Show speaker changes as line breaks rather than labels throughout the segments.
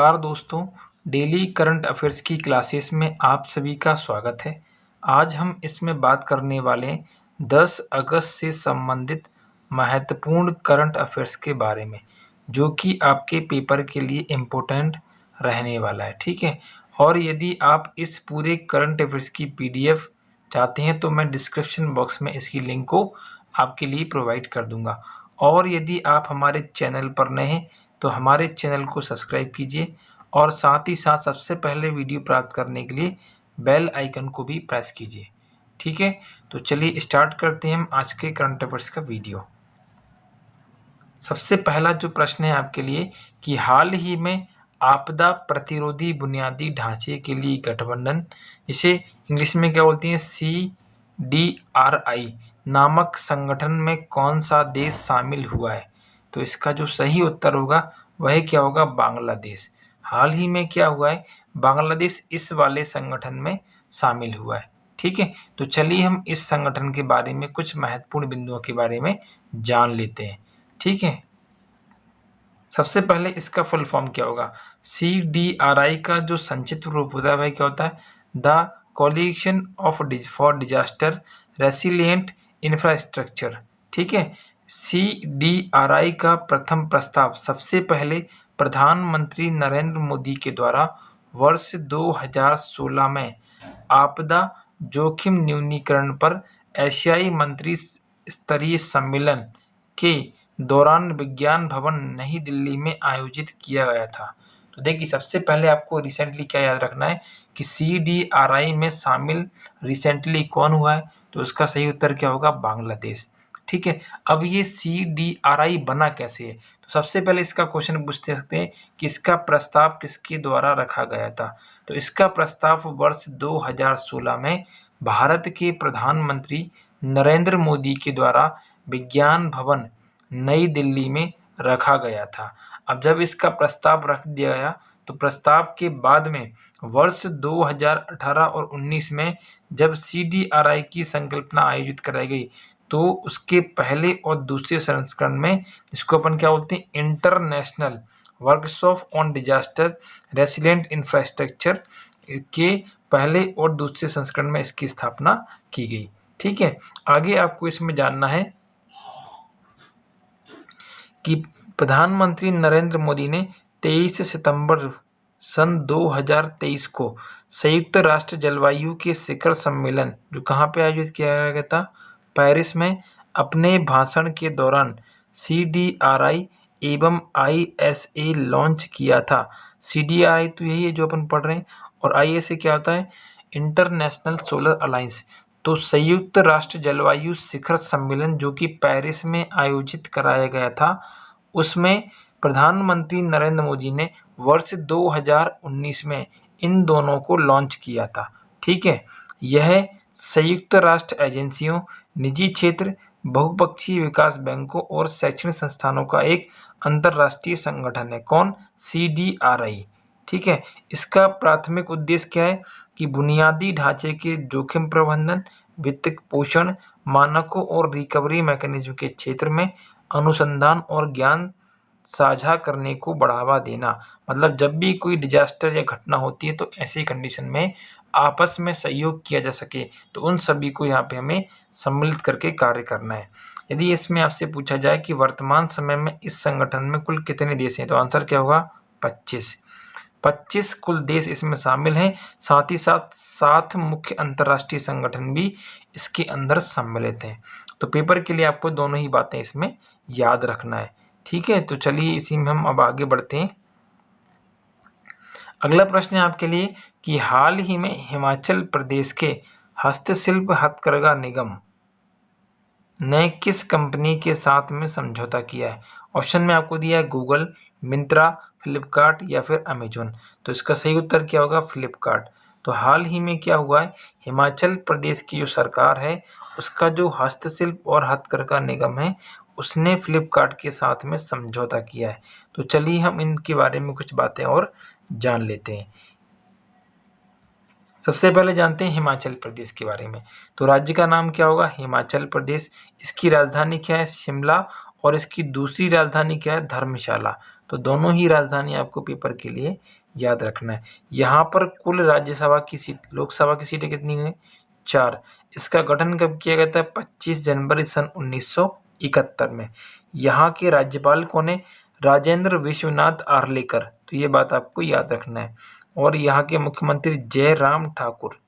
नमस्कार दोस्तों, daily current affairs की क्लासेस में आप सभी का स्वागत है। आज हम इसमें बात करने वाले 10 अगस्त से संबंधित महत्वपूर्ण करंट अफेयर्स के बारे में, जो कि आपके पेपर के लिए इम्पोर्टेंट रहने वाला है, ठीक है। और यदि आप इस पूरे करंट अफेयर्स की पीडीएफ चाहते हैं तो मैं डिस्क्रिप्शन बॉक्स में इसकी लिंक को आपके लिए प्रोवाइड कर दूंगा। और यदि आप हमारे चैनल पर नए हैं तो हमारे चैनल को सब्सक्राइब कीजिए और साथ ही साथ सबसे पहले वीडियो प्राप्त करने के लिए बेल आइकन को भी प्रेस कीजिए, ठीक है। तो चलिए स्टार्ट करते हैं हम आज के करंट अफेयर्स का वीडियो। सबसे पहला जो प्रश्न है आपके लिए कि हाल ही में आपदा प्रतिरोधी बुनियादी ढांचे के लिए गठबंधन, जिसे इंग्लिश में क्या बोलती हैं, CDRI नामक संगठन में कौन सा देश शामिल हुआ है? तो इसका जो सही उत्तर होगा वह क्या होगा, बांग्लादेश। हाल ही में क्या हुआ है, बांग्लादेश इस वाले संगठन में शामिल हुआ है, ठीक है। तो चलिए हम इस संगठन के बारे में कुछ महत्वपूर्ण बिंदुओं के बारे में जान लेते हैं, ठीक है। सबसे पहले इसका फुल फॉर्म क्या होगा? CDRI का जो संक्षिप्त रूप होता है वह क्या होता है, the coalition of for disaster resilient infrastructure, ठीक है। CDRI का प्रथम प्रस्ताव सबसे पहले प्रधानमंत्री नरेंद्र मोदी के द्वारा वर्ष 2016 में आपदा जोखिम न्यूनीकरण पर एशियाई मंत्री स्तरीय सम्मेलन के दौरान विज्ञान भवन नई दिल्ली में आयोजित किया गया था। तो देखिए, सबसे पहले आपको रिसेंटली क्या याद रखना है कि CDRI में शामिल रिसेंटली कौन हुआ है? तो उसका सही उत्तर क्या होगा, बांग्लादेश, ठीक है। अब ये CDRI बना कैसे है? तो सबसे पहले इसका क्वेश्चन पूछ सकते हैं कि इसका प्रस्ताव किसके द्वारा रखा गया था? तो इसका प्रस्ताव वर्ष 2016 में भारत के प्रधानमंत्री नरेंद्र मोदी के द्वारा विज्ञान भवन नई दिल्ली में रखा गया था। अब जब इसका प्रस्ताव रख दिया गया तो प्रस्ताव के बाद में वर्ष 2018 और 19 में जब CDRI की संकल्पना आयोजित कराई गई तो उसके पहले और दूसरे संस्करण में, इसको अपन क्या बोलते हैं, international workshop on disaster resilient infrastructure के पहले और दूसरे संस्करण में इसकी स्थापना की गई, ठीक है। आगे आपको इसमें जानना है कि प्रधानमंत्री नरेंद्र मोदी ने 23 सितंबर सन 2023 को संयुक्त राष्ट्र जलवायु के शिखर सम्मेलन, जो कहाँ पे आयोजित किया गया था, पेरिस में, अपने भाषण के दौरान CDRI एवं ISA लॉन्च किया था। CDRI तो यही है जो अपन पढ़ रहे हैं, और ISA क्या होता है, इंटरनेशनल सोलर अलायंस। तो संयुक्त राष्ट्र जलवायु शिखर सम्मेलन जो कि पेरिस में आयोजित कराया गया था, उसमें प्रधानमंत्री नरेंद्र मोदी ने वर्ष 2019 में इन दोनों को लॉन्च किया था, ठीक है। यह संयुक्त राष्ट्र एजेंसियों, निजी क्षेत्र, बहुपक्षीय विकास बैंकों और शैक्षणिक संस्थानों का एक अंतर्राष्ट्रीय संगठन है। कौन? CDRI, ठीक है। इसका प्राथमिक उद्देश्य क्या है कि बुनियादी ढांचे के जोखिम प्रबंधन, वित्त पोषण, मानकों और रिकवरी मैकेनिज्म के क्षेत्र में अनुसंधान और ज्ञान साझा करने को बढ़ावा देना। मतलब जब भी कोई डिजास्टर या घटना होती है तो ऐसी कंडीशन में आपस में सहयोग किया जा सके, तो उन सभी को यहाँ पे हमें सम्मिलित करके कार्य करना है। यदि इसमें आपसे पूछा जाए कि वर्तमान समय में इस संगठन में कुल कितने देश हैं, तो आंसर क्या होगा, 25 कुल देश इसमें शामिल हैं। साथ ही साथ 7 मुख्य अंतर्राष्ट्रीय संगठन भी इसके अंदर सम्मिलित हैं। तो पेपर के लिए आपको दोनों ही बातें इसमें याद रखना है, ठीक है। तो चलिए इसी में हम अब आगे बढ़ते हैं। अगला प्रश्न है आपके लिए कि हाल ही में हिमाचल प्रदेश के हस्तशिल्प हथकरघा निगम ने किस कंपनी के साथ में समझौता किया है? ऑप्शन में आपको दिया है गूगल, मिंत्रा, फ्लिपकार्ट या फिर अमेजोन। तो इसका सही उत्तर क्या होगा, फ्लिपकार्ट। तो हाल ही में क्या हुआ है, हिमाचल प्रदेश की जो सरकार है उसका जो हस्तशिल्प और हथकरघा निगम है उसने फ्लिपकार्ट के साथ में समझौता किया है। तो चलिए हम इनके बारे में कुछ बातें और जान लेते हैं। सबसे पहले जानते हैं हिमाचल प्रदेश के बारे में। तो राज्य का नाम क्या होगा, हिमाचल प्रदेश। इसकी राजधानी क्या है, शिमला, और इसकी दूसरी राजधानी क्या है, धर्मशाला। तो दोनों ही राजधानी आपको पेपर के लिए याद रखना है। यहाँ पर कुल राज्यसभा की सीट, लोकसभा की सीटें कितनी हुई? 4। इसका गठन कब किया गया था? 25 जनवरी सन 1971 में। यहाँ के राज्यपाल कौन है? राजेंद्र विश्वनाथ आर्लेकर। तो ये बात आपको याद रखना है। और यहाँ के मुख्यमंत्री जयराम ठाकुर।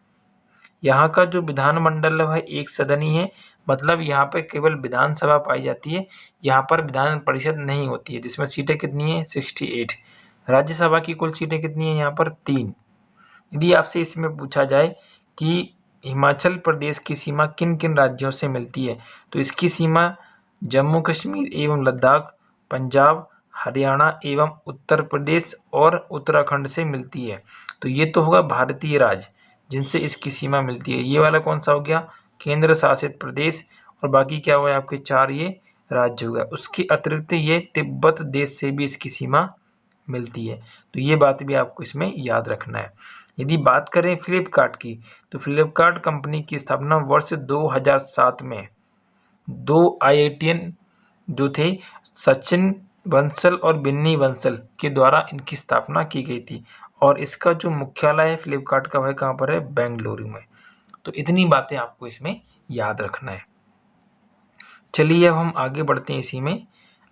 यहाँ का जो विधानमंडल है वह एक सदनी है, मतलब यहाँ पे केवल विधानसभा पाई जाती है, यहाँ पर विधान परिषद नहीं होती है, जिसमें सीटें कितनी हैं? 68। राज्यसभा की कुल सीटें कितनी हैं? यहाँ पर 3। यदि आपसे इसमें पूछा जाए कि हिमाचल प्रदेश की सीमा किन किन राज्यों से मिलती है, तो इसकी सीमा जम्मू कश्मीर एवं लद्दाख, पंजाब, हरियाणा एवं उत्तर प्रदेश और उत्तराखंड से मिलती है। तो ये तो होगा भारतीय राज्य जिनसे इसकी सीमा मिलती है। ये वाला कौन सा हो गया? केंद्र शासित प्रदेश। और बाकी क्या हुआ? आपके 4 ये राज्य हो गए। उसके अतिरिक्त ये तिब्बत देश से भी इसकी सीमा मिलती है। तो ये बात भी आपको इसमें याद रखना है। यदि बात करें फ्लिपकार्ट की, तो फ्लिपकार्ट कंपनी की स्थापना वर्ष 2007 में 2 IITian जो थे, सचिन बंसल और बिन्नी बंसल के द्वारा इनकी स्थापना की गई थी। और इसका जो मुख्यालय है फ्लिपकार्ट का वह कहाँ पर है? बेंगलुरु में। तो इतनी बातें आपको इसमें याद रखना है। चलिए अब हम आगे बढ़ते हैं इसी में।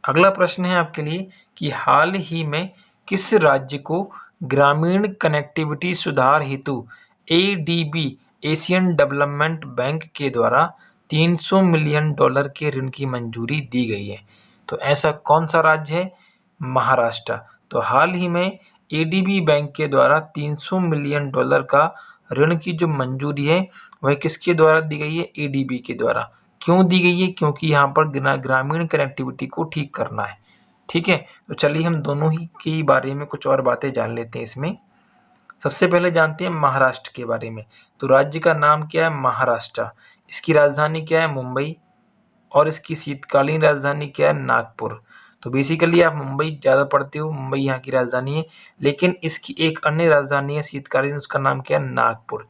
अगला प्रश्न है आपके लिए कि हाल ही में किस राज्य को ग्रामीण कनेक्टिविटी सुधार हेतु ADB एशियन डेवलपमेंट बैंक के द्वारा $300 मिलियन के ऋण की मंजूरी दी गई है? तो ऐसा कौन सा राज्य है? महाराष्ट्र। तो हाल ही में ADB बैंक के द्वारा $300 मिलियन का ऋण की जो मंजूरी है वह किसके द्वारा दी गई है? ADB के द्वारा। क्यों दी गई है? क्योंकि यहाँ पर ग्रामीण कनेक्टिविटी को ठीक करना है। ठीक है, तो चलिए हम दोनों ही के बारे में कुछ और बातें जान लेते हैं इसमें। सबसे पहले जानते हैं महाराष्ट्र के बारे में। तो राज्य का नाम क्या है? महाराष्ट्र। इसकी राजधानी क्या है? मुंबई। और इसकी शीतकालीन राजधानी क्या है? नागपुर। तो बेसिकली आप मुंबई ज़्यादा पढ़ते हो, मुंबई यहाँ की राजधानी है, लेकिन इसकी एक अन्य राजधानी है शीतकालीन, उसका नाम क्या है? नागपुर।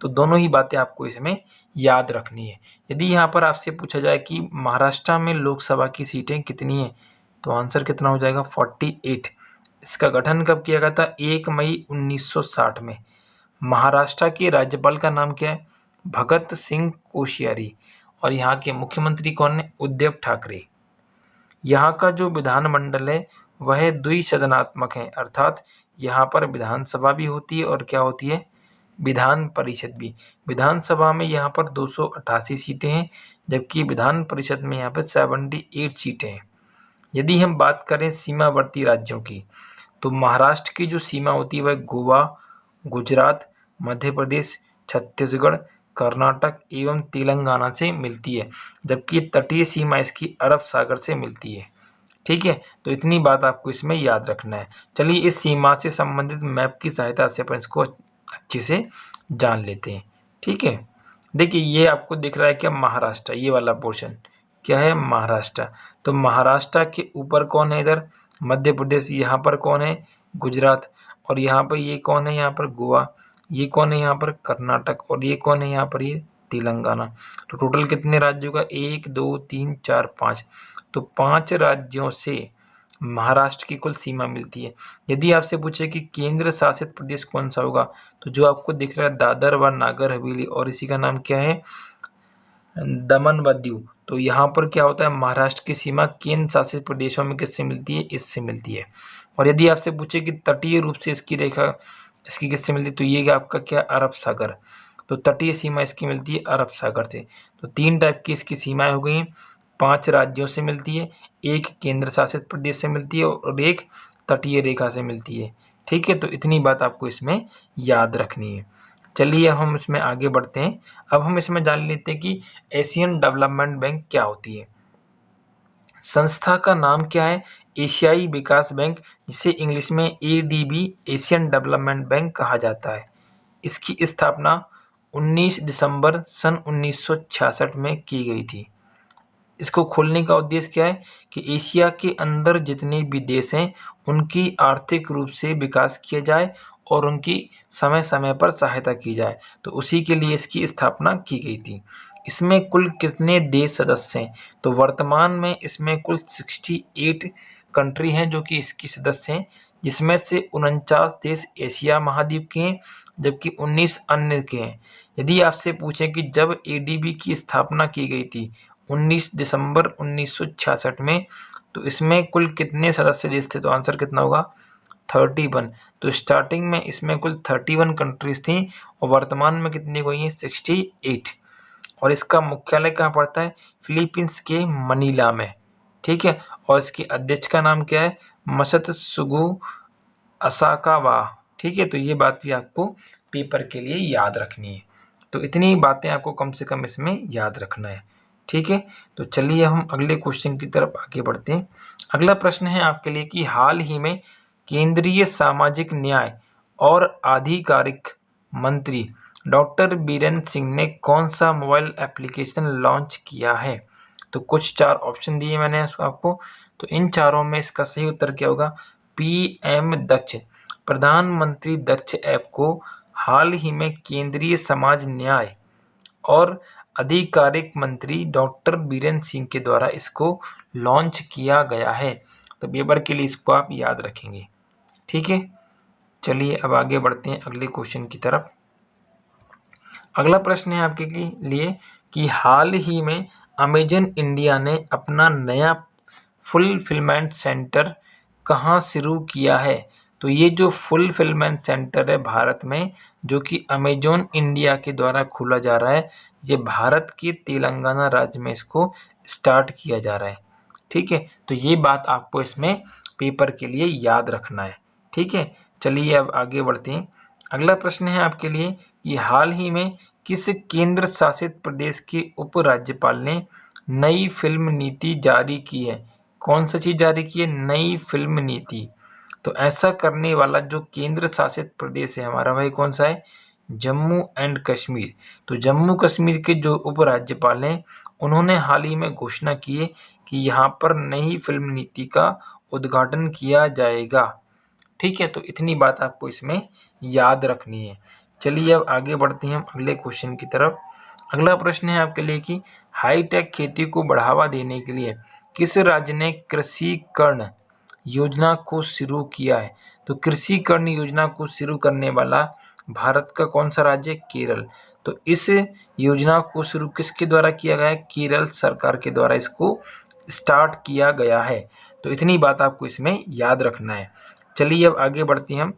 तो दोनों ही बातें आपको इसमें याद रखनी है। यदि यहाँ पर आपसे पूछा जाए कि महाराष्ट्र में लोकसभा की सीटें कितनी हैं, तो आंसर कितना हो जाएगा? 48। इसका गठन कब किया गया था? 1 मई 1960 में। महाराष्ट्र के राज्यपाल का नाम क्या है? भगत सिंह कोश्यारी। और यहाँ के मुख्यमंत्री कौन है? उद्धव ठाकरे। यहाँ का जो विधानमंडल है वह द्विसदनात्मक है, अर्थात यहाँ पर विधानसभा भी होती है और क्या होती है? विधान परिषद भी। विधानसभा में यहाँ पर 288 सीटें हैं, जबकि विधान परिषद में यहाँ पर 78 सीटें हैं। यदि हम बात करें सीमावर्ती राज्यों की, तो महाराष्ट्र की जो सीमा होती है वह गोवा, गुजरात, मध्य प्रदेश, छत्तीसगढ़, कर्नाटक एवं तेलंगाना से मिलती है, जबकि तटीय सीमा इसकी अरब सागर से मिलती है। ठीक है, तो इतनी बात आपको इसमें याद रखना है। चलिए इस सीमा से संबंधित मैप की सहायता से अपन इसको अच्छे से जान लेते हैं। ठीक है, देखिए ये आपको दिख रहा है क्या? महाराष्ट्र, ये वाला पोर्शन क्या है? महाराष्ट्र। तो महाराष्ट्र के ऊपर कौन है? इधर मध्य प्रदेश। यहाँ पर कौन है? गुजरात। और यहाँ पर ये कौन है? यहाँ पर गोवा। ये कौन है? यहाँ पर कर्नाटक। और ये कौन है? यहाँ पर ये तेलंगाना। तो टोटल कितने राज्यों का? 1 2 3 4 5। तो 5 राज्यों से महाराष्ट्र की कुल सीमा मिलती है। यदि आपसे पूछे कि केंद्र शासित प्रदेश कौन सा होगा, तो जो आपको दिख रहा है दादर व नागर हवेली, और इसी का नाम क्या है? दमन व दीव। तो यहाँ पर क्या होता है? महाराष्ट्र की सीमा केंद्र शासित प्रदेशों में किससे मिलती है? इससे मिलती है। और यदि आपसे पूछे कि तटीय रूप से इसकी रेखा इसकी किससे मिलती है, तो ये आपका क्या? अरब सागर। तो तटीय सीमा इसकी मिलती है अरब सागर से। तो 3 टाइप की इसकी सीमाएं हो गई। 5 राज्यों से मिलती है, 1 केंद्र शासित प्रदेश से मिलती है और 1 तटीय रेखा से मिलती है। ठीक है, तो इतनी बात आपको इसमें याद रखनी है। चलिए अब हम इसमें आगे बढ़ते हैं। अब हम इसमें जान लेते हैं कि एशियन डेवलपमेंट बैंक क्या होती है। संस्था का नाम क्या है? एशियाई विकास बैंक, जिसे इंग्लिश में ADB एशियन डेवलपमेंट बैंक कहा जाता है। इसकी स्थापना 19 दिसंबर सन 1966 में की गई थी। इसको खोलने का उद्देश्य क्या है? कि एशिया के अंदर जितने भी देश हैं उनकी आर्थिक रूप से विकास किया जाए और उनकी समय समय पर सहायता की जाए। तो उसी के लिए इसकी स्थापना की गई थी। इसमें कुल कितने देश सदस्य हैं? तो वर्तमान में इसमें कुल 68 कंट्री हैं जो कि इसकी सदस्य हैं, जिसमें से 49 देश एशिया महाद्वीप के हैं, जबकि 19 अन्य के हैं। यदि आपसे पूछें कि जब एडीबी की स्थापना की गई थी 19 दिसंबर 1966 में, तो इसमें कुल कितने सदस्य देश थे? तो आंसर कितना होगा? 31। तो स्टार्टिंग में इसमें कुल 31 कंट्रीज थी और वर्तमान में कितनी हुई हैं? 68। और इसका मुख्यालय कहाँ पड़ता है? फिलीपींस के मनीला में। ठीक है, और इसके अध्यक्ष का नाम क्या है? मसत्सुगु असाकावा। ठीक है, तो ये बात भी आपको पेपर के लिए याद रखनी है। तो इतनी बातें आपको कम से कम इसमें याद रखना है। ठीक है, तो चलिए हम अगले क्वेश्चन की तरफ आगे बढ़ते हैं। अगला प्रश्न है आपके लिए कि हाल ही में केंद्रीय सामाजिक न्याय और आधिकारिक मंत्री डॉक्टर बीरेन सिंह ने कौन सा मोबाइल एप्लीकेशन लॉन्च किया है? तो कुछ 4 ऑप्शन दिए मैंने आपको, तो इन चारों में इसका सही उत्तर क्या होगा? पीएम दक्ष, प्रधानमंत्री दक्ष ऐप को हाल ही में केंद्रीय समाज न्याय और आधिकारिक मंत्री डॉक्टर बीरेन सिंह के द्वारा इसको लॉन्च किया गया है। तो पेपर के लिए इसको आप याद रखेंगे। ठीक है, चलिए अब आगे बढ़ते हैं अगले क्वेश्चन की तरफ। अगला प्रश्न है आपके लिए कि हाल ही में अमेजन इंडिया ने अपना नया फुलफिलमेंट सेंटर कहाँ शुरू किया है? तो ये जो फुलफिलमेंट सेंटर है भारत में, जो कि अमेजॉन इंडिया के द्वारा खोला जा रहा है, ये भारत के तेलंगाना राज्य में इसको स्टार्ट किया जा रहा है। ठीक है, तो ये बात आपको इसमें पेपर के लिए याद रखना है। ठीक है, चलिए अब आगे बढ़ते हैं। अगला प्रश्न है आपके लिए कि हाल ही में किस केंद्र शासित प्रदेश के उपराज्यपाल ने नई फिल्म नीति जारी की है? कौन सी चीज़ जारी की है? नई फिल्म नीति। तो ऐसा करने वाला जो केंद्र शासित प्रदेश है हमारा, भाई कौन सा है? जम्मू एंड कश्मीर। तो जम्मू कश्मीर के जो उपराज्यपाल हैं, उन्होंने हाल ही में घोषणा की है कि यहाँ पर नई फिल्म नीति का उद्घाटन किया जाएगा। ठीक है, तो इतनी बात आपको इसमें याद रखनी है। चलिए अब आगे बढ़ते हैं हम अगले क्वेश्चन की तरफ। अगला प्रश्न है आपके लिए कि हाईटेक खेती को बढ़ावा देने के लिए किस राज्य ने कृषि कर्ण योजना को शुरू किया है? तो कृषि कर्ण योजना को शुरू करने वाला भारत का कौन सा राज्य है? केरल। तो इस योजना को शुरू किसके द्वारा किया गया है? केरल सरकार के द्वारा इसको स्टार्ट किया गया है। तो इतनी बात आपको इसमें याद रखना है। चलिए अब आगे बढ़ते हैं हम।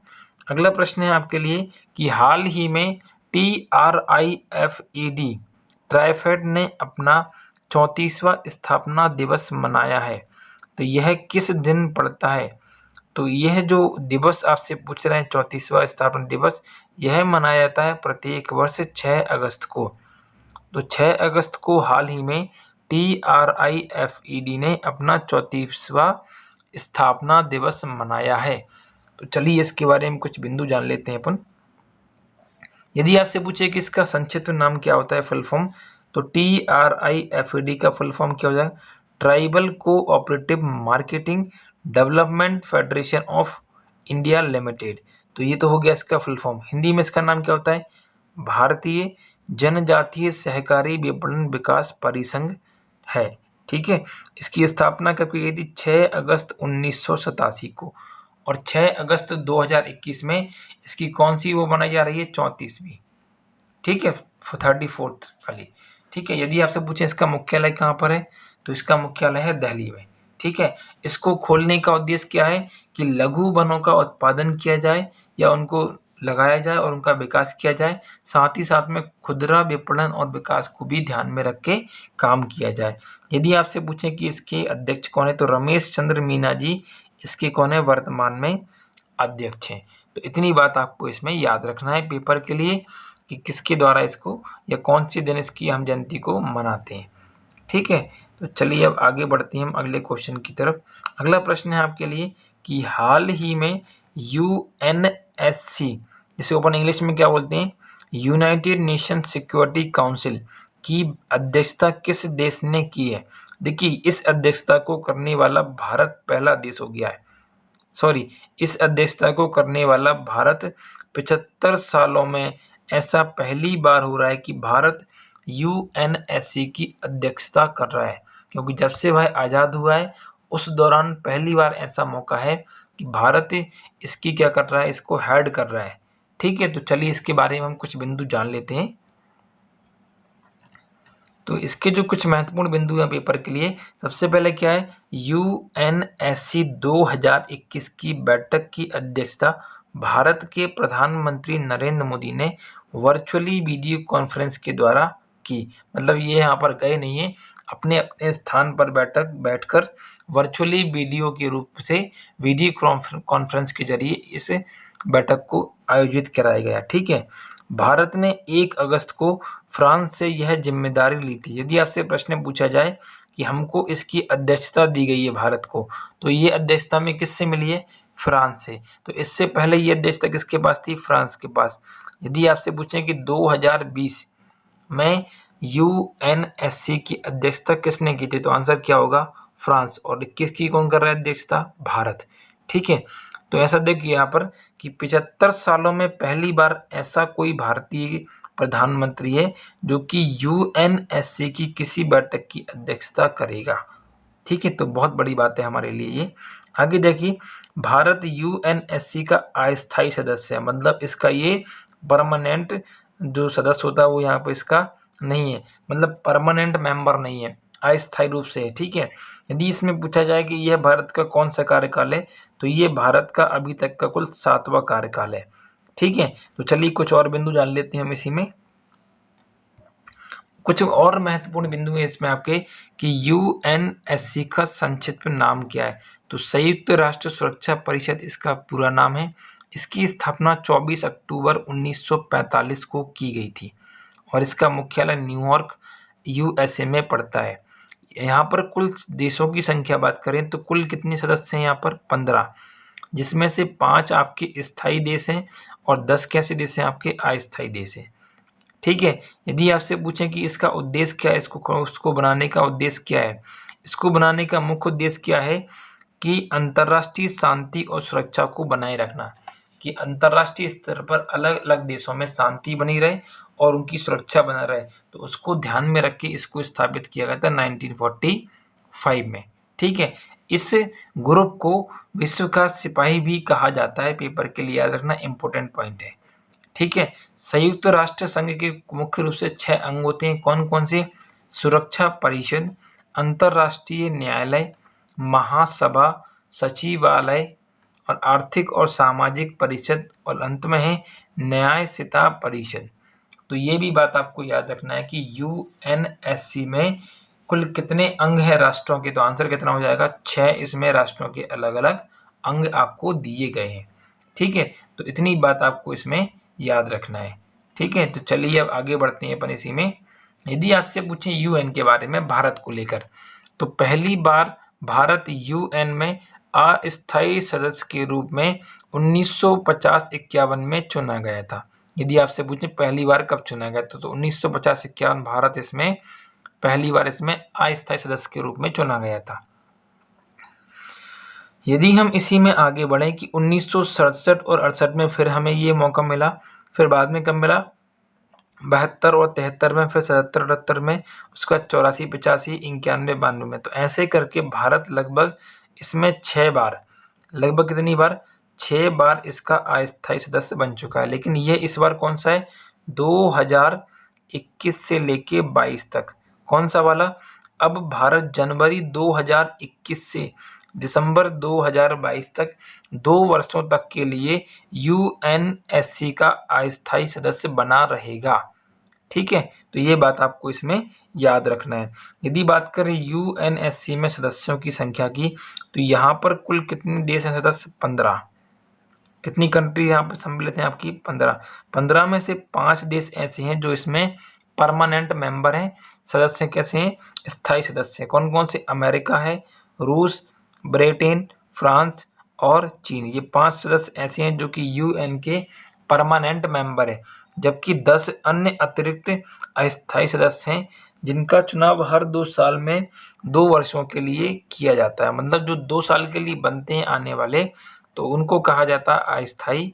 अगला प्रश्न है आपके लिए कि हाल ही में TRIFED ट्राइफेड ने अपना 34वां स्थापना दिवस मनाया है। तो यह किस दिन पड़ता है? तो यह जो दिवस आपसे पूछ रहे हैं 34वां स्थापना दिवस, यह मनाया जाता है प्रत्येक वर्ष 6 अगस्त को। तो 6 अगस्त को हाल ही में TRIFED ने अपना 34वां स्थापना दिवस मनाया है। तो चलिए इसके बारे में कुछ बिंदु जान लेते हैं अपन। यदि आपसे पूछे कि इसका संक्षिप्त नाम क्या होता है, फुल फॉर्म, तो TRIFED का फुल फॉर्म क्या हो जाएगा? Tribal cooperative marketing development federation of India limited. तो ये तो हो गया इसका फुल फॉर्म। हिंदी में इसका नाम क्या होता है? भारतीय जनजातीय सहकारी विपणन विकास परिसंघ है। ठीक है, इसकी स्थापना कब की गई थी? 6 अगस्त 1987 को। और 6 अगस्त 2021 में इसकी कौन सी वो बनाई जा रही है? 34वीं। ठीक है, 34th वाली। ठीक है, यदि आपसे पूछे इसका मुख्यालय कहाँ पर है, तो इसका मुख्यालय है दिल्ली में। ठीक है, इसको खोलने का उद्देश्य क्या है कि लघु वनों का उत्पादन किया जाए या उनको लगाया जाए और उनका विकास किया जाए, साथ ही साथ में खुदरा विपणन और विकास को भी ध्यान में रख के काम किया जाए। यदि आपसे पूछें कि इसके अध्यक्ष कौन है, तो रमेश चंद्र मीना जी इसके कौन है? वर्तमान में अध्यक्ष हैं। तो इतनी बात आपको इसमें याद रखना है पेपर के लिए कि किसके द्वारा इसको या कौन से दिन इसकी हम जयंती को मनाते हैं। ठीक है, तो चलिए अब आगे बढ़ते हैं हम अगले क्वेश्चन की तरफ। अगला प्रश्न है आपके लिए कि हाल ही में UNSC, जिसे अपन इंग्लिश में क्या बोलते हैं, यूनाइटेड नेशन सिक्योरिटी काउंसिल की अध्यक्षता किस देश ने की है? देखिए, इस अध्यक्षता को करने वाला भारत पहला देश हो गया है। सॉरी, इस अध्यक्षता को करने वाला भारत 75 सालों में ऐसा पहली बार हो रहा है कि भारत यूएनएससी की अध्यक्षता कर रहा है, क्योंकि जब से वह आज़ाद हुआ है उस दौरान पहली बार ऐसा मौका है कि भारत इसकी क्या कर रहा है, इसको हेड कर रहा है। ठीक है, तो चलिए इसके बारे में हम कुछ बिंदु जान लेते हैं। तो इसके जो कुछ महत्वपूर्ण बिंदु हैं पेपर के लिए, सबसे पहले क्या है, यूएनएससी 2021 की बैठक की अध्यक्षता भारत के प्रधानमंत्री नरेंद्र मोदी ने वर्चुअली वीडियो कॉन्फ्रेंस के द्वारा की। मतलब ये यहाँ पर गए नहीं है, अपने अपने स्थान पर बैठकर वर्चुअली वीडियो के रूप से वीडियो कॉन्फ्रेंस के जरिए इस बैठक को आयोजित कराया गया। ठीक है, भारत ने 1 अगस्त को फ्रांस से यह जिम्मेदारी ली थी। यदि आपसे प्रश्न पूछा जाए कि हमको इसकी अध्यक्षता दी गई है भारत को, तो ये अध्यक्षता में किससे मिली है, फ्रांस से। तो इससे पहले ये अध्यक्षता किसके पास थी, फ्रांस के पास। यदि आपसे पूछें कि 2020 में यूएनएससी की अध्यक्षता किसने की थी, तो आंसर क्या होगा, फ्रांस। और 21 की कौन कर रहा है अध्यक्षता, भारत। ठीक है, तो ऐसा देखिए यहाँ पर कि 75 सालों में पहली बार ऐसा कोई भारतीय प्रधानमंत्री है जो कि यूएनएससी की किसी बैठक की अध्यक्षता करेगा। ठीक है, तो बहुत बड़ी बात है हमारे लिए ये। आगे देखिए, भारत यूएनएससी का अस्थायी सदस्य है, मतलब इसका ये परमानेंट जो सदस्य होता है वो यहाँ पर इसका नहीं है, मतलब परमानेंट मेंबर नहीं है, अस्थायी रूप से है। ठीक है, यदि इसमें पूछा जाए कि यह भारत का कौन सा कार्यकाल है, तो ये भारत का अभी तक का कुल 7वां कार्यकाल है। ठीक है, तो चलिए कुछ और बिंदु जान लेते हैं हम इसी में। कुछ और महत्वपूर्ण बिंदु है इसमें आपके कि यूएनएससी का संक्षिप्त नाम क्या है, तो संयुक्त राष्ट्र सुरक्षा परिषद इसका पूरा नाम है। इसकी स्थापना 24 अक्टूबर 1945 को की गई थी और इसका मुख्यालय न्यूयॉर्क यूएसए में पड़ता है। यहाँ पर कुल देशों की संख्या बात करें तो कुल कितने सदस्य हैं यहाँ पर, 15, जिसमें से 5 आपके स्थायी देश हैं और 10 कैसे देश हैं, आपके अस्थायी देश हैं। ठीक है, यदि आपसे पूछें कि इसका उद्देश्य क्या है, उसको बनाने का उद्देश्य क्या है, इसको बनाने का मुख्य उद्देश्य क्या है कि अंतर्राष्ट्रीय शांति और सुरक्षा को बनाए रखना, कि अंतर्राष्ट्रीय स्तर पर अलग अलग देशों में शांति बनी रहे और उनकी सुरक्षा बना रहे। तो उसको ध्यान में रख के इसको स्थापित किया गया था 1945 में। ठीक है, इस ग्रुप को विश्व का सिपाही भी कहा जाता है, पेपर के लिए याद रखना, इंपॉर्टेंट पॉइंट है। ठीक है, संयुक्त राष्ट्र संघ के मुख्य रूप से 6 अंग होते हैं, कौन कौन से, सुरक्षा परिषद, अंतर्राष्ट्रीय न्यायालय, महासभा, सचिवालय और आर्थिक और सामाजिक परिषद, और अंत में है न्यायसिता परिषद। तो ये भी बात आपको याद रखना है कि यूएनएससी में कुल कितने अंग हैं राष्ट्रों के, तो आंसर कितना हो जाएगा, 6 इसमें राष्ट्रों के अलग अलग अंग आपको दिए गए हैं। ठीक है, तो इतनी बात आपको इसमें याद रखना है। ठीक है, तो चलिए अब आगे बढ़ते हैं अपन इसी में। यदि आपसे पूछें यूएन के बारे में भारत को लेकर, तो पहली बार भारत यूएन में अस्थायी सदस्य के रूप में 1950-51 में चुना गया था। यदि आपसे पूछें पहली बार कब चुना गया, तो 1950-51 भारत इसमें पहली बार इसमें अस्थायी सदस्य के रूप में चुना गया था। यदि हम इसी में आगे बढ़ें कि 1967 और 68 में फिर हमें ये मौका मिला, फिर बाद में कब मिला, 72 और 73 में, फिर 77 78 में, उसका 84 85 91 92 में। तो ऐसे करके भारत लगभग इसमें 6 बार, लगभग कितनी बार, 6 बार इसका अस्थायी सदस्य बन चुका है। लेकिन ये इस बार कौन सा है, 2021 से लेके 22 तक, कौन सा वाला, अब भारत जनवरी 2021 से दिसंबर 2022 तक 2 वर्षों तक के लिए यूएनएससी का अस्थायी सदस्य बना रहेगा। ठीक है, तो ये बात आपको इसमें याद रखना है। यदि बात करें यूएनएससी में सदस्यों की संख्या की, तो यहाँ पर कुल कितने देश हैं सदस्य, 15। कितनी कंट्री यहाँ पर सम्मिलित हैं आपकी, 15। 15 में से 5 देश ऐसे हैं जो इसमें परमानेंट मेंबर हैं, सदस्य कैसे हैं, स्थायी सदस्य। कौन कौन से, अमेरिका है, रूस, ब्रिटेन, फ्रांस और चीन। ये 5 सदस्य ऐसे हैं जो कि यूएन के परमानेंट मेंबर हैं, जबकि 10 अन्य अतिरिक्त अस्थायी सदस्य हैं जिनका चुनाव हर 2 साल में 2 वर्षों के लिए किया जाता है। मतलब जो 2 साल के लिए बनते हैं आने वाले, तो उनको कहा जाता है अस्थायी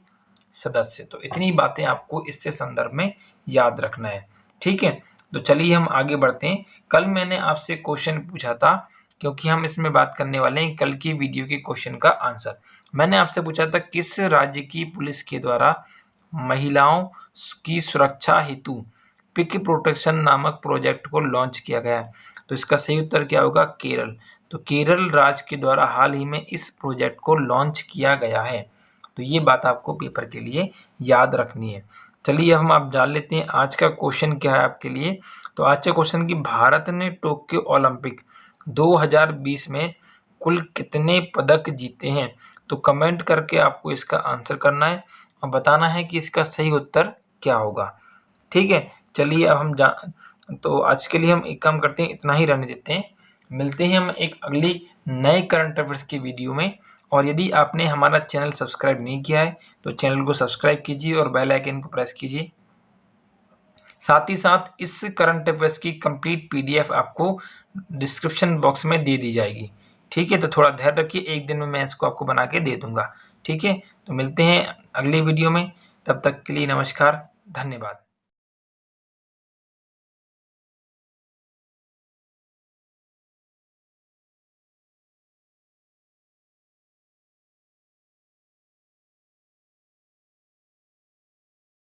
सदस्य। तो इतनी बातें आपको इससे संदर्भ में याद रखना है। ठीक है, तो चलिए हम आगे बढ़ते हैं। कल मैंने आपसे क्वेश्चन पूछा था, क्योंकि हम इसमें बात करने वाले हैं कल की वीडियो के क्वेश्चन का आंसर। मैंने आपसे पूछा था किस राज्य की पुलिस के द्वारा महिलाओं की सुरक्षा हेतु पिक प्रोटेक्शन नामक प्रोजेक्ट को लॉन्च किया गया है। तो इसका सही उत्तर क्या होगा? केरल। तो केरल राज्य के द्वारा हाल ही में इस प्रोजेक्ट को लॉन्च किया गया है। तो ये बात आपको पेपर के लिए याद रखनी है। चलिए हम आप जान लेते हैं आज का क्वेश्चन क्या है आपके लिए। तो आज का क्वेश्चन कि भारत ने टोक्यो ओलंपिक 2020 में कुल कितने पदक जीते हैं? तो कमेंट करके आपको इसका आंसर करना है और बताना है कि इसका सही उत्तर क्या होगा। ठीक है, चलिए अब हम तो आज के लिए हम एक काम करते हैं, इतना ही रहने देते हैं। मिलते हैं हम एक अगली नए करंट अफेयर्स की वीडियो में। और यदि आपने हमारा चैनल सब्सक्राइब नहीं किया है तो चैनल को सब्सक्राइब कीजिए और बेल आइकन को प्रेस कीजिए। साथ ही साथ इस करंट अफेयर्स की कंप्लीट पीडीएफ आपको डिस्क्रिप्शन बॉक्स में दे दी जाएगी। ठीक है, तो थोड़ा धैर्य रखिए, एक दिन में मैं इसको आपको बना के दे दूंगा। ठीक है, तो मिलते हैं अगली वीडियो में। तब तक के लिए नमस्कार, धन्यवाद।